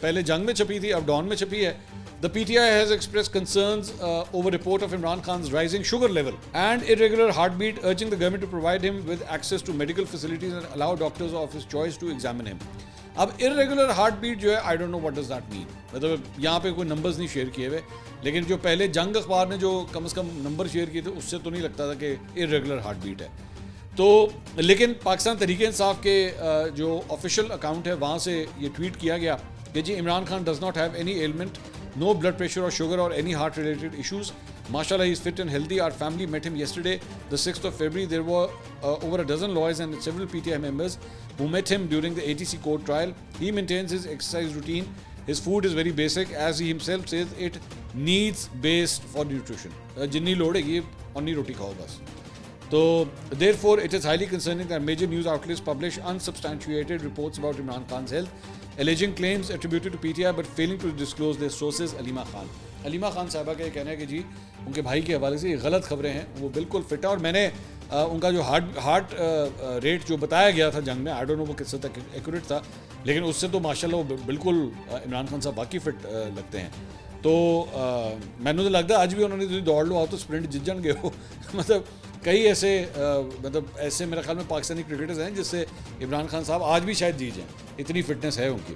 पहले जंग में छपी थी, अब डॉन में छपी है। The PTI has expressed concerns over report of Imran Khan's rising sugar level and irregular heartbeat, urging the government to provide him with access to medical facilities and allow doctors of his choice to examine him. अब irregular heartbeat जो है, I don't know what does that mean. मतलब यहाँ पे कोई numbers नहीं share किए हुए, लेकिन जो पहले जंग अखबार ने जो कम से कम नंबर शेयर किए थे उससे तो नहीं लगता था कि irregular heartbeat है। तो लेकिन पाकिस्तान तहरीक इंसाफ के जो ऑफिशियल अकाउंट है वहाँ से ये ट्वीट किया गया कि जी Imran Khan does not have any element, no blood pressure or sugar or any heart related issues. Mashallah, he is fit and healthy. Our family met him yesterday, the 6th of February. There were over a dozen lawyers and several PTI members who met him during the ATC court trial. He maintains his exercise routine. His food is very basic, as he himself says, it needs based for nutrition. जिन्नी लोड़ है ये अन्नी रोटी खाओ बस। So, therefore, it is highly concerning that major news outlets publish unsubstantiated reports about Imran Khan's health, alleging claims attributed to PTI but failing to disclose their sources. Aleema Khan साहबा का ये कहना है कि जी उनके भाई के हवाले से ये गलत खबरें हैं, वो बिल्कुल फिट है। और मैंने उनका जो हार्ट रेट जो बताया गया था जंग में, आई डोंट नो वो किस हद तक एक्यूरेट था, लेकिन उससे तो माशाल्लाह वो बिल्कुल इमरान खान साहब बाकी फिट लगते हैं। तो मैंने तो लगता है आज भी उन्होंने दौड़ लो आओ तो स्प्रिंट जित जाएंगे हो मतलब कई ऐसे मेरे ख्याल में पाकिस्तानी क्रिकेटर्स हैं जिससे इमरान खान साहब आज भी शायद जीत जाएं, इतनी फिटनेस है उनकी।